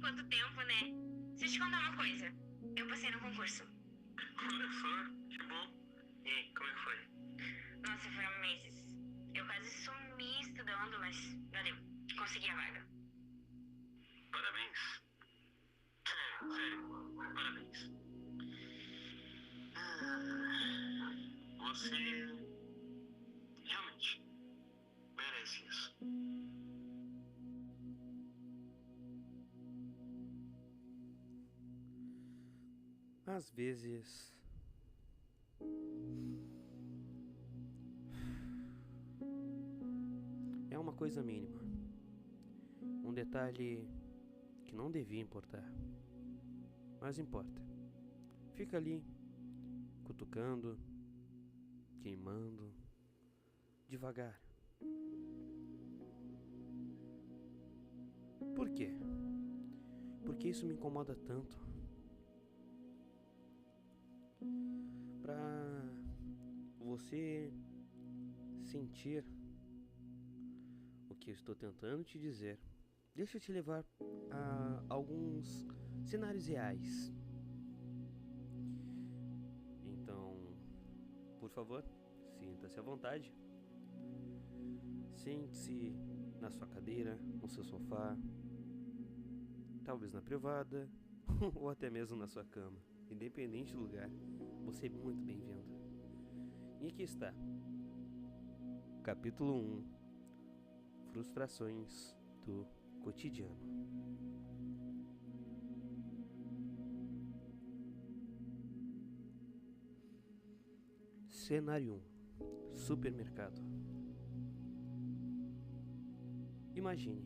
quanto tempo, né? Deixa eu te contar uma coisa. Eu passei no concurso. Olha só, que bom. E aí, como é que foi? Nossa, foram meses. Eu quase sumi estudando, mas valeu. Consegui a vaga. Parabéns. Sério, parabéns. Você realmente merece isso. Às vezes é uma coisa mínima, um detalhe que não devia importar, mas importa. Fica ali, cutucando, queimando, devagar. Por quê? Porque isso me incomoda tanto. Pra você sentir o que eu estou tentando te dizer, deixa eu te levar a alguns cenários reais. Então, por favor, sinta-se à vontade. Sente-se na sua cadeira, no seu sofá, talvez na privada ou até mesmo na sua cama. Independente do lugar, você é muito bem-vindo. E aqui está, capítulo 1, Frustrações do Cotidiano. Cenário 1, supermercado. Imagine,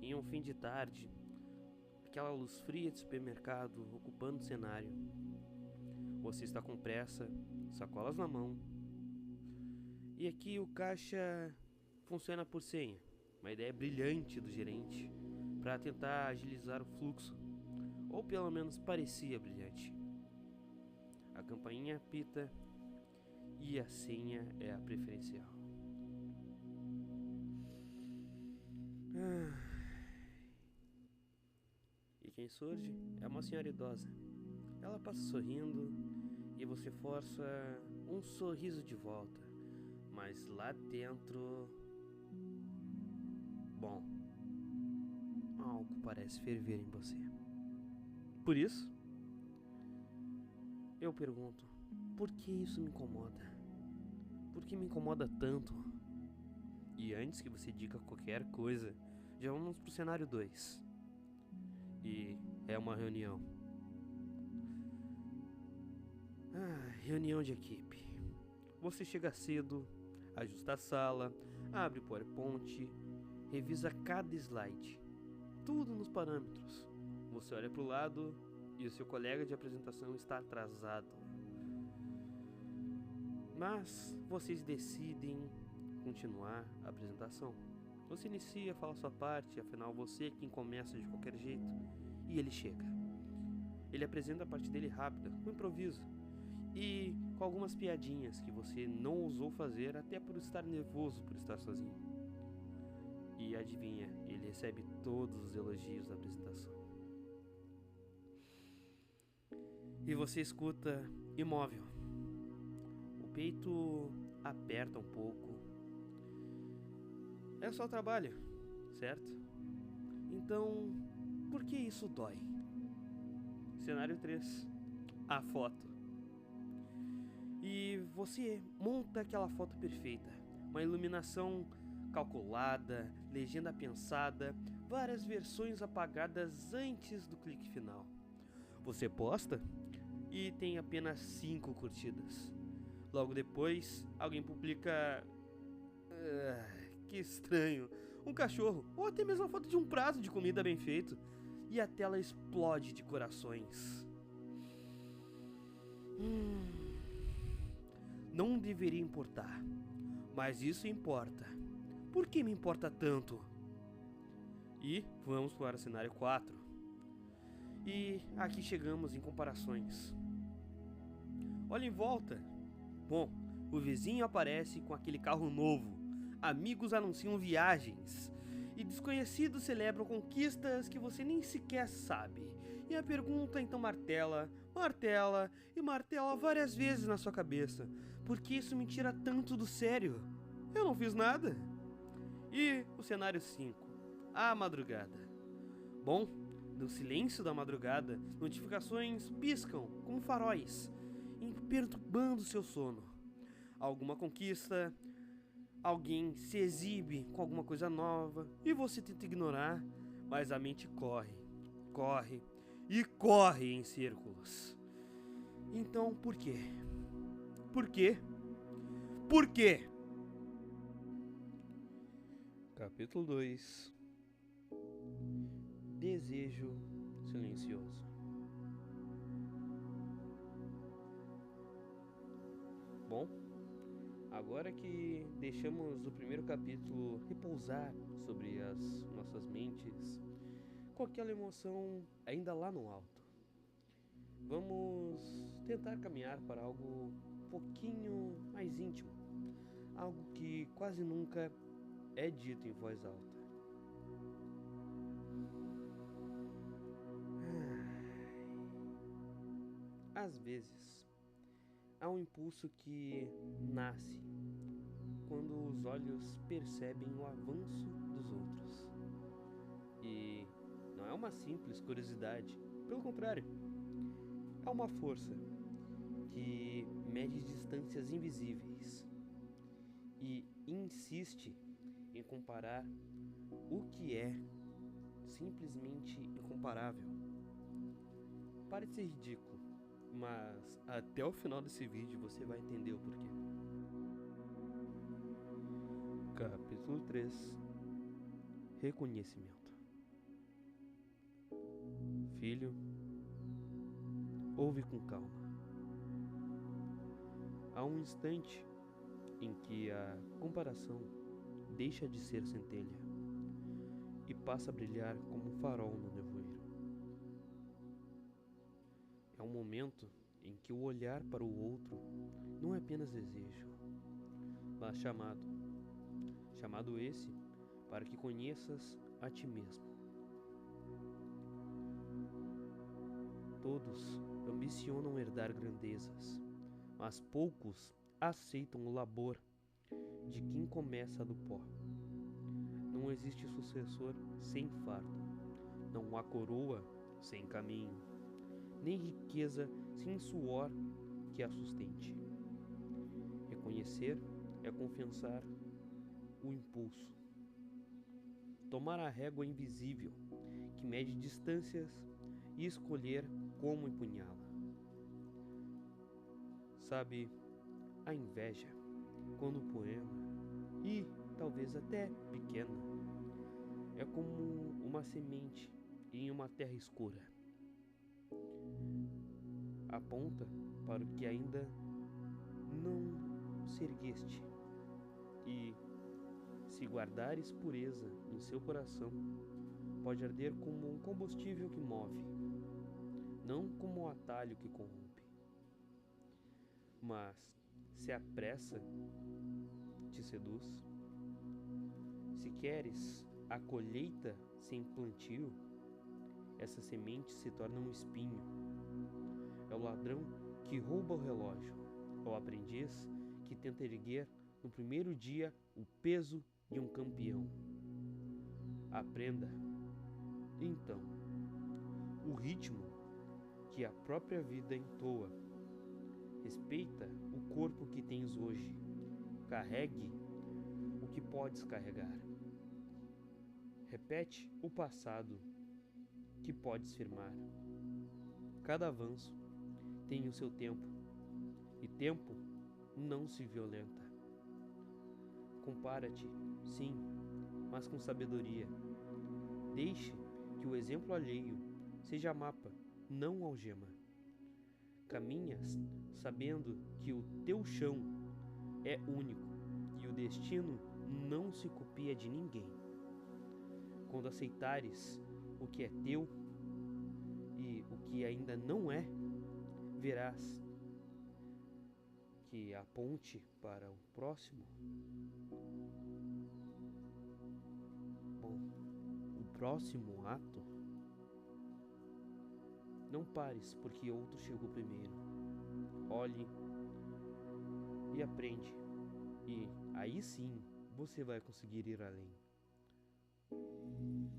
em um fim de tarde, aquela luz fria de supermercado ocupando o cenário. Você está com pressa, sacolas na mão. E aqui o caixa funciona por senha. Uma ideia brilhante do gerente para tentar agilizar o fluxo. Ou pelo menos parecia brilhante. A campainha apita e a senha é a preferencial. E quem surge é uma senhora idosa. Ela passa sorrindo e você força um sorriso de volta. Mas lá dentro... Bom, algo parece ferver em você. Por isso, eu pergunto, por que isso me incomoda? Por que me incomoda tanto? E antes que você diga qualquer coisa, já vamos pro cenário 2. E é uma reunião. Reunião de equipe. Você chega cedo, ajusta a sala, abre o PowerPoint, revisa cada slide, tudo nos parâmetros. Você olha para o lado e o seu colega de apresentação está atrasado. Mas vocês decidem continuar a apresentação. Você inicia, fala a sua parte, afinal você é quem começa de qualquer jeito. E ele chega. Ele apresenta a parte dele rápida, com improviso. E com algumas piadinhas que você não ousou fazer até por estar nervoso por estar sozinho. E adivinha, ele recebe todos os elogios da apresentação. E você escuta imóvel. O peito aperta um pouco. É só trabalho, certo? Então, por que isso dói? Cenário 3. A foto. E você monta aquela foto perfeita. Uma iluminação calculada, legenda pensada, várias versões apagadas antes do clique final. Você posta e tem apenas 5 curtidas. Logo depois, alguém publica... que estranho. Um cachorro, ou até mesmo a foto de um prato de comida bem feito. E a tela explode de corações. Não deveria importar, mas isso importa. Por que me importa tanto? E vamos para o cenário 4. E aqui chegamos em comparações. Olha em volta. Bom, o vizinho aparece com aquele carro novo. Amigos anunciam viagens. E desconhecidos celebram conquistas que você nem sequer sabe. E a pergunta então martela, martela e martela várias vezes na sua cabeça. Por que isso me tira tanto do sério? Eu não fiz nada. E o cenário 5. A madrugada. Bom, no silêncio da madrugada, notificações piscam como faróis, perturbando seu sono. Alguma conquista, alguém se exibe com alguma coisa nova e você tenta ignorar, mas a mente corre, corre e corre em círculos. Então, por quê? Por quê? Por quê? Capítulo 2. Desejo silencioso. Bom, agora que deixamos o primeiro capítulo repousar sobre as nossas mentes, com aquela emoção ainda lá no alto, vamos tentar caminhar para algo um pouquinho mais íntimo, algo que quase nunca é dito em voz alta. Às vezes, há um impulso que nasce quando os olhos percebem o avanço dos outros. E não é uma simples curiosidade, pelo contrário, é uma força que mede distâncias invisíveis e insiste em comparar o que é simplesmente incomparável. Parece ser ridículo, mas até o final desse vídeo você vai entender o porquê. Capítulo 3. Reconhecimento. Filho, ouve com calma. Há um instante em que a comparação deixa de ser centelha e passa a brilhar como um farol no nevoeiro. É um momento em que o olhar para o outro não é apenas desejo, mas chamado esse para que conheças a ti mesmo. Todos ambicionam herdar grandezas, mas poucos aceitam o labor de quem começa do pó. Não existe sucessor sem fardo, não há coroa sem caminho, nem riqueza sem suor que a sustente. Reconhecer é confessar o impulso, tomar a régua invisível que mede distâncias e escolher como empunhá-la. Sabe, a inveja, quando o poema, e talvez até pequena, é como uma semente em uma terra escura. Aponta para o que ainda não se ergueste, e, se guardares pureza no seu coração, pode arder como um combustível que move, não como um atalho que corrompe. Mas, se a pressa te seduz, se queres a colheita sem plantio, essa semente se torna um espinho. É o ladrão que rouba o relógio, é o aprendiz que tenta erguer no primeiro dia o peso de um campeão. Aprenda, então, o ritmo que a própria vida entoa. Respeita o corpo que tens hoje. Carregue o que podes carregar. Repete o passado que podes firmar. Cada avanço tem o seu tempo, e tempo não se violenta. Compara-te, sim, mas com sabedoria. Deixe que o exemplo alheio seja mapa, não algema. Caminhas sabendo que o teu chão é único e o destino não se copia de ninguém. Quando aceitares o que é teu e o que ainda não é, verás que a ponte para o próximo, bom, próximo ato, não pares porque outro chegou primeiro. Olhe e aprende. E aí sim você vai conseguir ir além.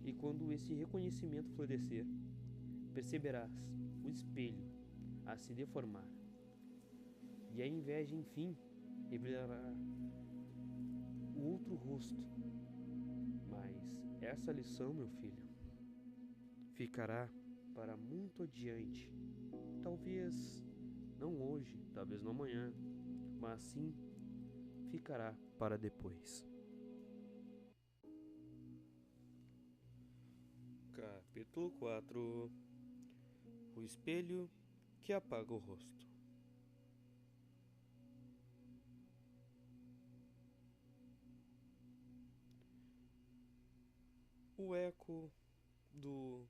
E quando esse reconhecimento florescer, perceberás o espelho a se deformar. E a inveja, enfim, revelará o outro rosto. Mas essa lição, meu filho, ficará para muito adiante. Talvez não hoje, talvez não amanhã, mas sim ficará para depois. Capítulo 4. O espelho que apaga o rosto. O eco do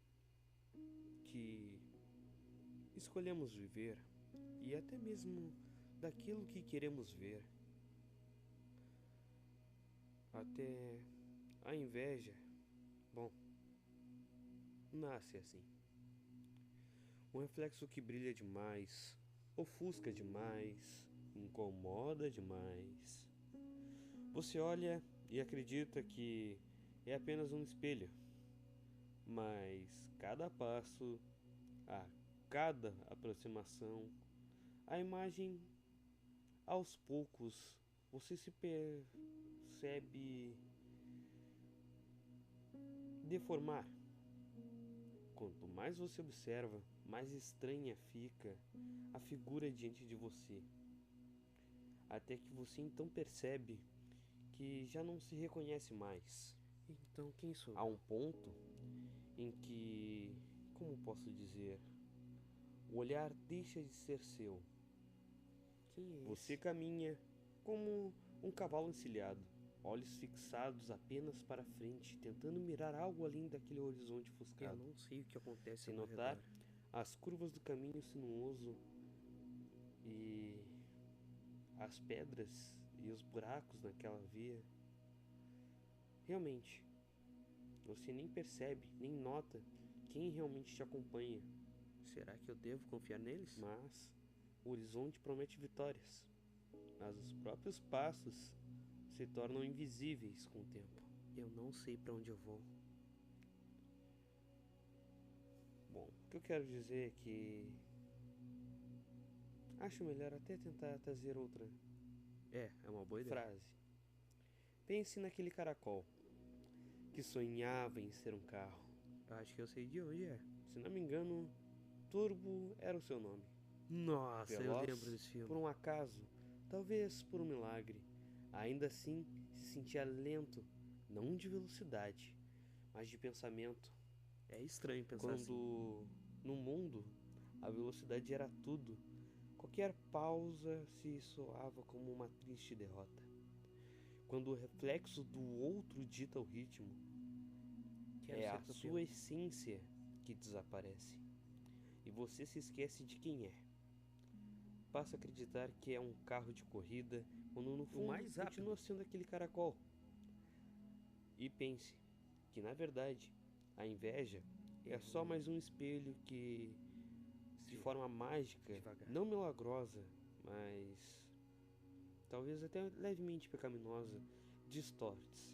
que escolhemos viver e até mesmo daquilo que queremos ver. Até a inveja, bom, nasce assim. Um reflexo que brilha demais, ofusca demais, incomoda demais. Você olha e acredita que é apenas um espelho, mas cada passo, a cada aproximação, a imagem, aos poucos, você se percebe deformar. Quanto mais você observa, mais estranha fica a figura diante de você. Até que você então percebe que já não se reconhece mais. Então quem sou? Há um ponto em que, como posso dizer, o olhar deixa de ser seu. Quem é Você esse? caminha como um cavalo encilhado, olhos fixados apenas para frente, tentando mirar algo além daquele horizonte Eu ofuscado. não sei o que acontece Sem ao notar redor. as curvas do caminho sinuoso e as pedras e os buracos naquela via. Realmente, você nem percebe, nem nota quem realmente te acompanha, Será que eu devo confiar neles? mas o horizonte promete vitórias, mas os próprios passos se tornam invisíveis com o tempo. Eu não sei pra onde eu vou. Bom, o que eu quero dizer é que acho melhor até tentar trazer outra É uma boa ideia. frase. Pense naquele caracol que sonhava em ser um carro. Acho que eu sei de onde é. Se não me engano, Turbo era o seu nome. Nossa, eu Veloz, lembro desse filme. por um acaso, talvez por um milagre, ainda assim se sentia lento, não de velocidade, mas de pensamento. É estranho pensar assim. Quando no mundo a velocidade era tudo, qualquer pausa se soava como uma triste derrota. Quando o reflexo do outro dita o ritmo, Quero é ser a campeão. sua essência que desaparece e você se esquece de quem é. Passa a acreditar que é um carro de corrida, quando no fundo mais rápido. continua sendo aquele caracol. E pense que, na verdade, a inveja é só mais um espelho que, de forma mágica, Devagar. não milagrosa, mas talvez até levemente pecaminosa, distorce.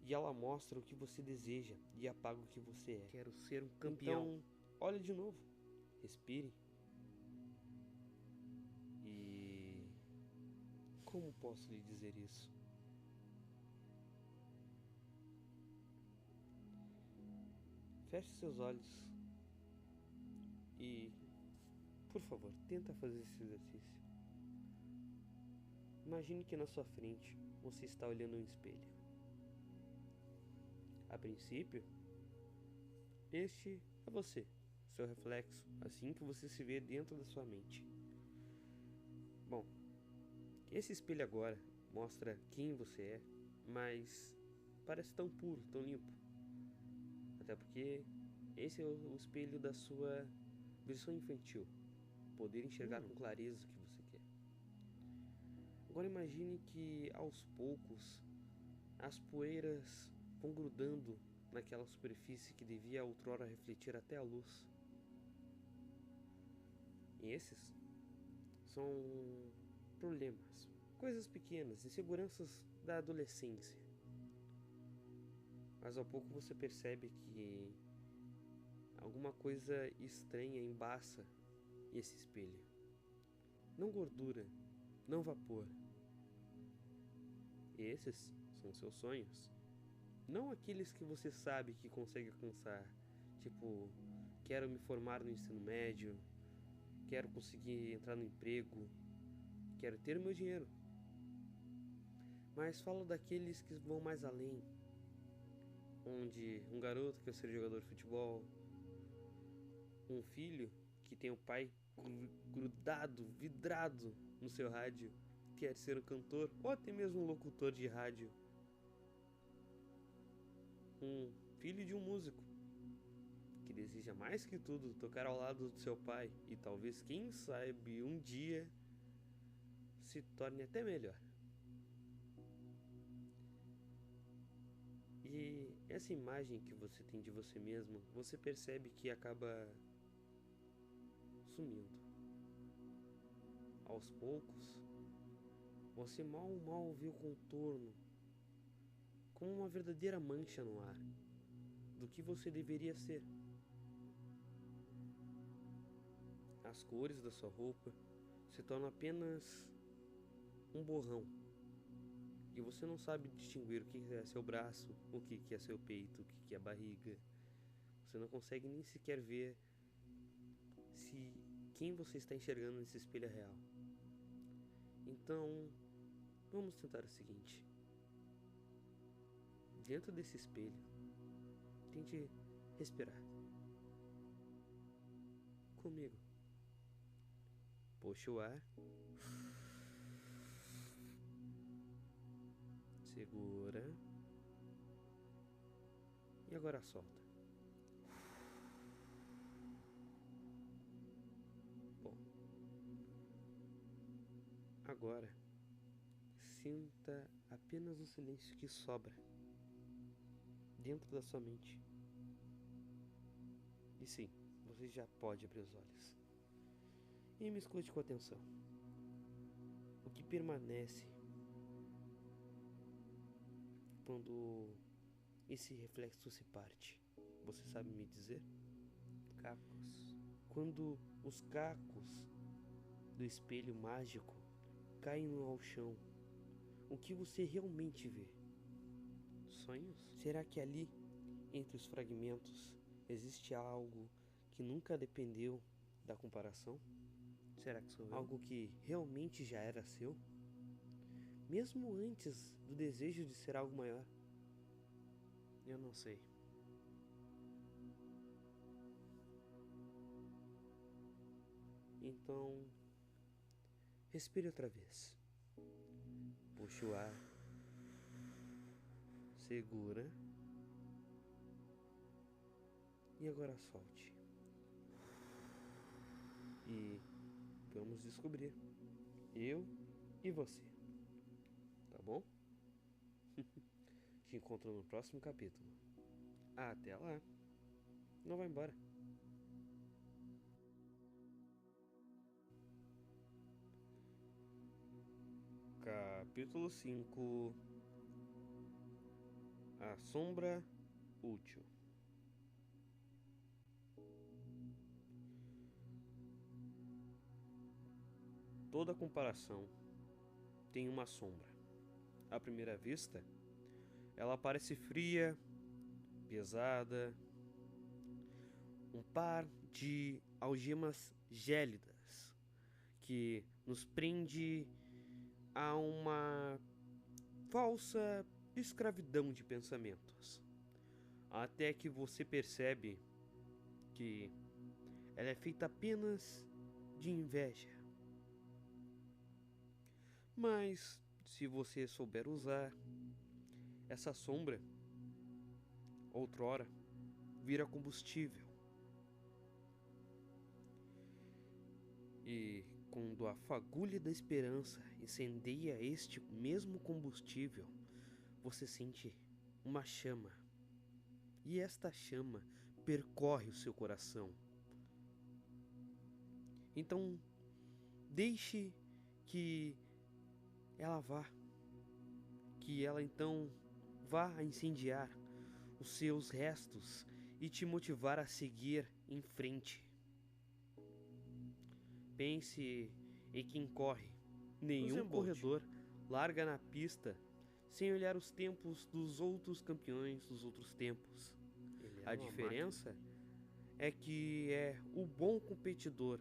E ela mostra o que você deseja e apaga o que você é. Quero ser um campeão. Então, olhe de novo, respire. E como posso lhe dizer isso? Feche seus olhos e, por favor, tenta fazer esse exercício. Imagine que na sua frente você está olhando um espelho. A princípio, este é você, seu reflexo, assim que você se vê dentro da sua mente. Bom, esse espelho agora mostra quem você é, mas parece tão puro, tão limpo. Até porque esse é o espelho da sua versão infantil, poder enxergar com clareza o que você quer. Agora imagine que aos poucos as poeiras vão grudando naquela superfície que devia outrora refletir até a luz. E esses são problemas, coisas pequenas, inseguranças da adolescência. Mas ao pouco você percebe que alguma coisa estranha embaça esse espelho. Não gordura, não vapor. Esses são seus sonhos. Não aqueles que você sabe que consegue alcançar. Tipo, quero me formar no ensino médio, quero conseguir entrar no emprego, quero ter o meu dinheiro. Mas falo daqueles que vão mais além. Onde um garoto quer ser jogador de futebol, um filho que tem o pai grudado, vidrado no seu rádio, quer ser um cantor ou até mesmo um locutor de rádio. Um filho de um músico que deseja mais que tudo tocar ao lado do seu pai e talvez, quem sabe, um dia se torne até melhor. E essa imagem que você tem de você mesmo, você percebe que acaba sumindo. Aos poucos, você mal vê o contorno, como uma verdadeira mancha no ar, do que você deveria ser. As cores da sua roupa se tornam apenas um borrão. E você não sabe distinguir o que é seu braço, o que é seu peito, o que é barriga. Você não consegue nem sequer ver se quem você está enxergando nesse espelho é real. Então, vamos tentar o seguinte. Dentro desse espelho, tente respirar. Comigo. Puxe o ar. Segura. E agora solta. Bom. Agora, sinta apenas o silêncio que sobra dentro da sua mente. E sim, você já pode abrir os olhos. E me escute com atenção. O que permanece quando esse reflexo se parte? Você sabe me dizer? Cacos. Quando os cacos do espelho mágico caem ao chão, o que você realmente vê? Sonhos? Será que ali, entre os fragmentos, existe algo que nunca dependeu da comparação? Será que sou eu? Algo que realmente já era seu? Mesmo antes do desejo de ser algo maior? Eu não sei. Então, respire outra vez. Puxe o ar. Segura. E agora solte. E vamos descobrir. Eu e você. Tá bom? Te encontro no próximo capítulo. Até lá. Não vai embora. Capítulo 5. A sombra útil. Toda comparação tem uma sombra. À primeira vista, ela parece fria, pesada, um par de algemas gélidas que nos prende a uma falsa escravidão de pensamentos, até que você percebe que ela é feita apenas de inveja. Mas se você souber usar, essa sombra outrora vira combustível. E quando a fagulha da esperança incendeia este mesmo combustível, você sente uma chama e esta chama percorre o seu coração. Então, deixe que ela vá, que ela então vá a incendiar os seus restos e te motivar a seguir em frente. Pense em quem corre. Nenhum corredor larga na pista sem olhar os tempos dos outros campeões dos outros tempos. A diferença é que é o bom competidor.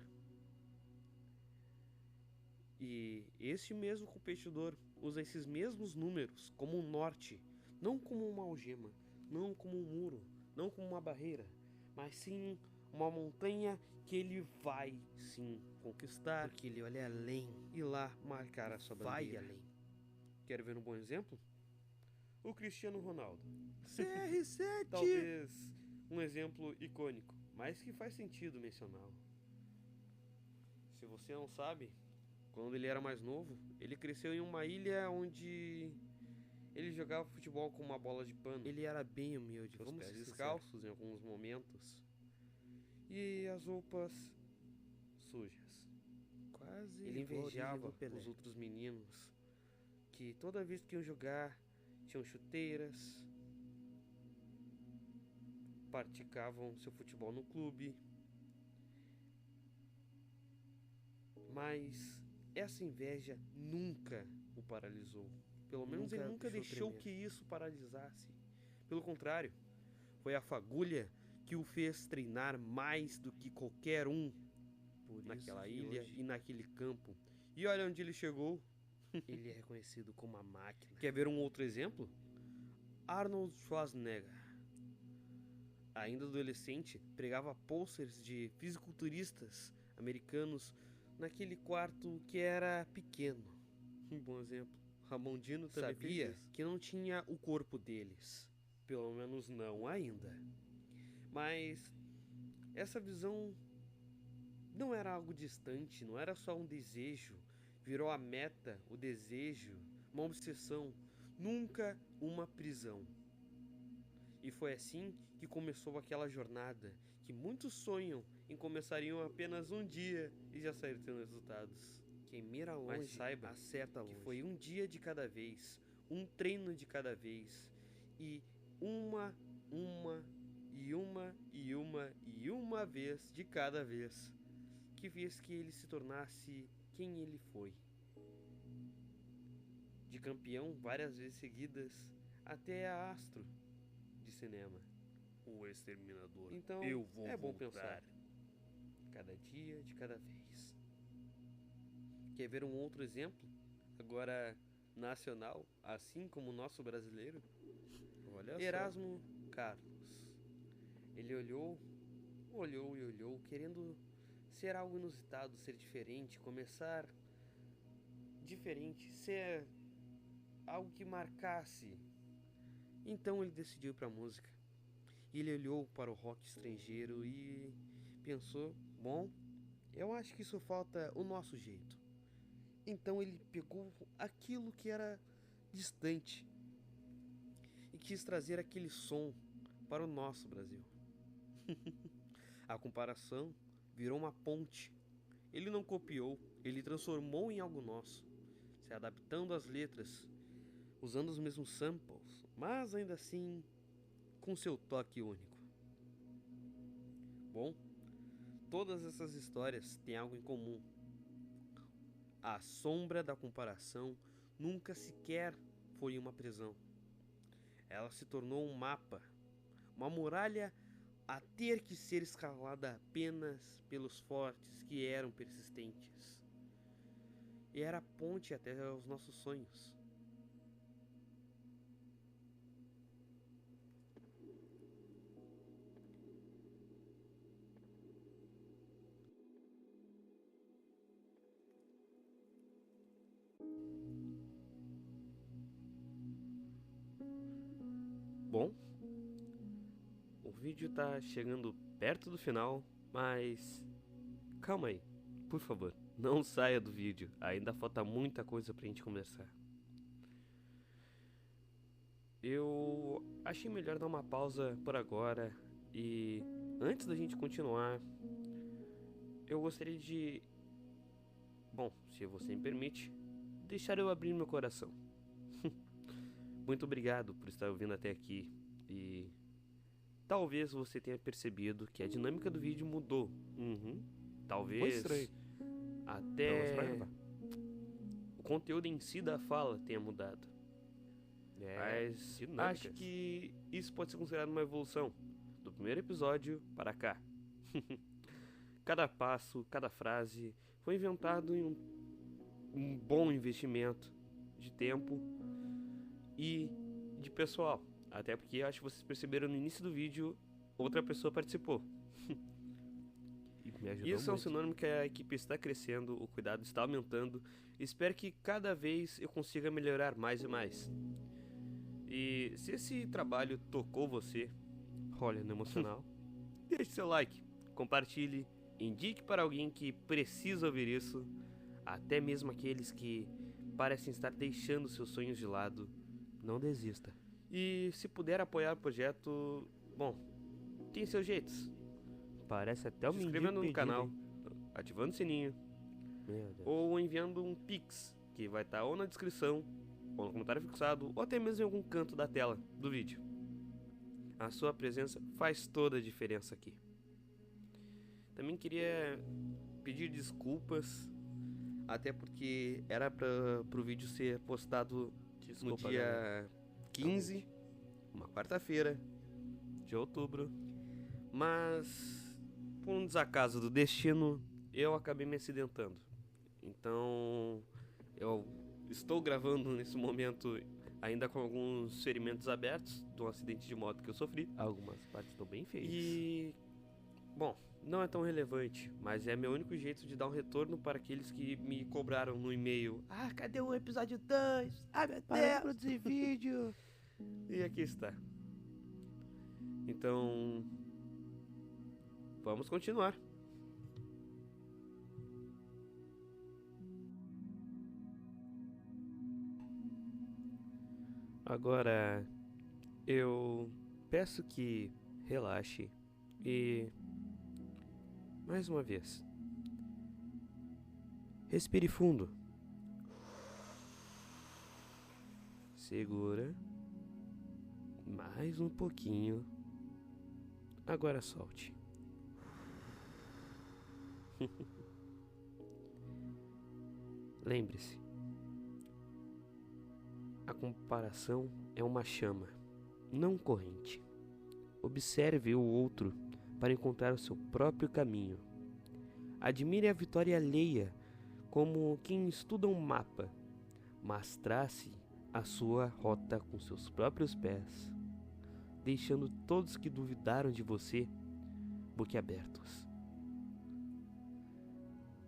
E esse mesmo competidor usa esses mesmos números como um norte, não como uma algema, não como um muro, não como uma barreira, mas sim uma montanha que ele vai sim conquistar, Porque ele olha além. e lá marcar a sua bandeira. Vai além. Quer ver um bom exemplo? O Cristiano Ronaldo. CR7! Talvez um exemplo icônico, mas que faz sentido mencioná-lo. Se você não sabe, quando ele era mais novo, ele cresceu em uma ilha onde ele jogava futebol com uma bola de pano. Ele era bem humilde, Os vamos pés ser descalços em alguns momentos e as roupas sujas. quase Ele igual a origem invejava do Pelé. os outros meninos que toda vez que iam jogar tinham chuteiras, praticavam seu futebol no clube. Mas essa inveja nunca o paralisou. Pelo menos ele nunca deixou deixou tremer. que isso paralisasse. Pelo contrário, foi a fagulha que o fez treinar mais do que qualquer um Por isso naquela que ilha hoje e naquele campo. E olha onde ele chegou. ele é reconhecido como a máquina. Quer ver um outro exemplo? Arnold Schwarzenegger. Ainda adolescente, pregava posters de fisiculturistas americanos naquele quarto que era pequeno. Um bom exemplo. Ramondino também sabia fez isso. que não tinha o corpo deles. Pelo menos não ainda. Mas essa visão não era algo distante, não era só um desejo. Virou a meta, o desejo, uma obsessão, nunca uma prisão. E foi assim que começou aquela jornada que muitos sonham em começariam apenas um dia e já sair tendo resultados. Quem mira Mas longe, saiba acerta que longe. foi um dia de cada vez, um treino de cada vez e uma vez de cada vez que fez que ele se tornasse quem ele foi. De campeão várias vezes seguidas até a astro de cinema. O exterminador. Então Eu vou é bom voltar. pensar. Cada dia de cada vez. Quer ver um outro exemplo? Agora nacional, assim como o nosso brasileiro? Olha Erasmo Carlos. Ele olhou, querendo ser algo inusitado, ser diferente, começar diferente, ser algo que marcasse. Então ele decidiu ir para a música. E ele olhou para o rock estrangeiro e pensou: bom, eu acho que isso falta o nosso jeito. Então ele pegou aquilo que era distante e quis trazer aquele som para o nosso Brasil. A comparação virou uma ponte. Ele não copiou, ele transformou em algo nosso, se adaptando às letras, usando os mesmos samples, mas ainda assim com seu toque único. Bom, todas essas histórias têm algo em comum. A sombra da comparação nunca sequer foi uma prisão. Ela se tornou um mapa, uma muralha a ter que ser escalada apenas pelos fortes que eram persistentes. E era a ponte até os nossos sonhos. Bom, o vídeo tá chegando perto do final, mas calma aí, por favor, não saia do vídeo, ainda falta muita coisa pra gente conversar. eu achei melhor dar uma pausa por agora e antes da gente continuar, eu gostaria de, bom, se você me permite, deixar eu abrir meu coração. Muito obrigado por estar ouvindo até aqui e talvez você tenha percebido que a dinâmica do vídeo mudou. Talvez estranho. até o conteúdo em si da fala tenha mudado. Mas acho que isso pode ser considerado uma evolução do primeiro episódio para cá. Cada passo, cada frase foi inventado em um bom investimento de tempo e de pessoal. Até porque acho que vocês perceberam no início do vídeo, outra pessoa participou. E me ajudou Isso é um muito. sinônimo que a equipe está crescendo, o cuidado está aumentando. Espero que cada vez eu consiga melhorar mais e mais. E se esse trabalho tocou você, olha, no emocional, deixe seu like, compartilhe, indique para alguém que precisa ouvir isso, até mesmo aqueles que parecem estar deixando seus sonhos de lado. Não desista. E se puder apoiar o projeto, bom, tem seus jeitos. Parece até o Se mendigo inscrevendo no pedido, canal, hein? ativando o sininho, Meu Deus. ou enviando um Pix, que vai estar ou na descrição, ou no comentário fixado, ou até mesmo em algum canto da tela do vídeo. A sua presença faz toda a diferença aqui. Também queria pedir desculpas, até porque era para o vídeo ser postado Desculpa, no dia galera. 15, uma quarta-feira de outubro, mas por um desacaso do destino, eu acabei me acidentando. Então, eu estou gravando nesse momento ainda com alguns ferimentos abertos de um acidente de moto que eu sofri. Algumas partes estão bem feias. E, bom, não é tão relevante, mas é meu único jeito de dar um retorno para aqueles que me cobraram no e-mail. Ah, cadê o episódio 2? Ah, meu Para de Deus! produzir vídeo. E aqui está. Então, vamos continuar. Agora, eu peço que relaxe e, mais uma vez, respire fundo. Segura. Mais um pouquinho. Agora solte. Lembre-se, a comparação é uma chama, não corrente. Observe o outro para encontrar o seu próprio caminho. Admire a vitória alheia como quem estuda um mapa, mas trace a sua rota com seus próprios pés, deixando todos que duvidaram de você boquiabertos.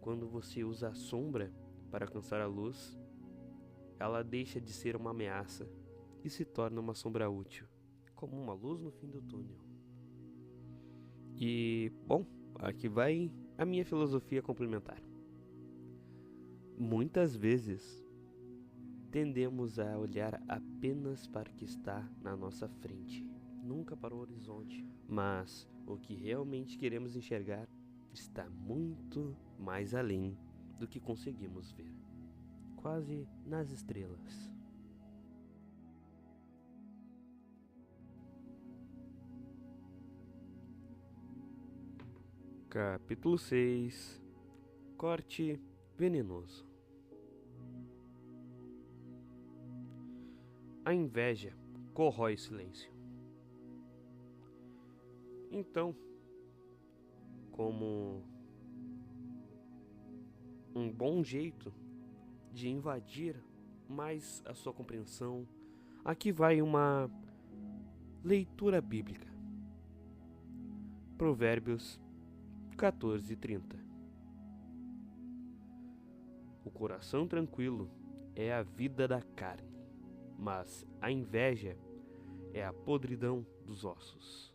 Quando você usa a sombra para alcançar a luz, ela deixa de ser uma ameaça e se torna uma sombra útil, como uma luz no fim do túnel. E, bom, aqui vai a minha filosofia complementar. Muitas vezes tendemos a olhar apenas para o que está na nossa frente, nunca para o horizonte. Mas o que realmente queremos enxergar está muito mais além do que conseguimos ver, quase nas estrelas. Capítulo 6. Corte venenoso. A inveja corrói o silêncio. Então, como um bom jeito de invadir mais a sua compreensão, aqui vai uma leitura bíblica. Provérbios 14:30. O coração tranquilo é a vida da carne, mas a inveja é a podridão dos ossos.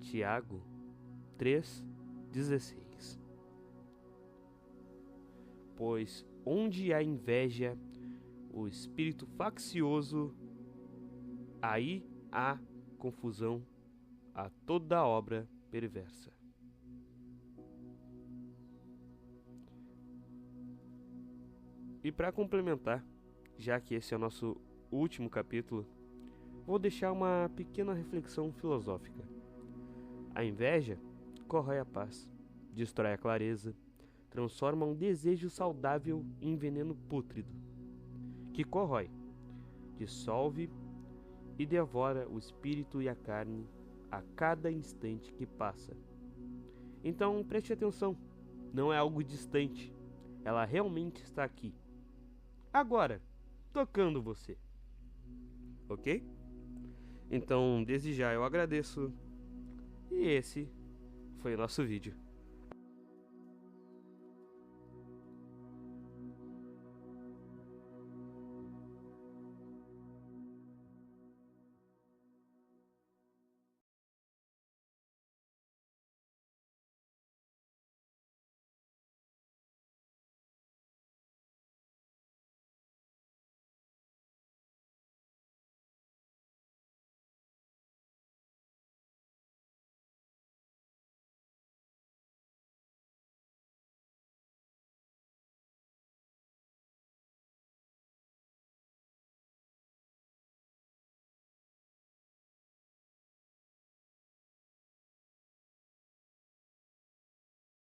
Tiago 3:16. Pois onde há inveja, o espírito faccioso, aí há confusão a toda obra perversa. E para complementar, já que esse é o nosso último capítulo, vou deixar uma pequena reflexão filosófica. A inveja corrói a paz, destrói a clareza, transforma um desejo saudável em veneno pútrido, que corrói, dissolve e devora o espírito e a carne a cada instante que passa. Então preste atenção, não é algo distante, ela realmente está aqui, agora, tocando você. Ok? Então, desde já eu agradeço. E esse foi o nosso vídeo.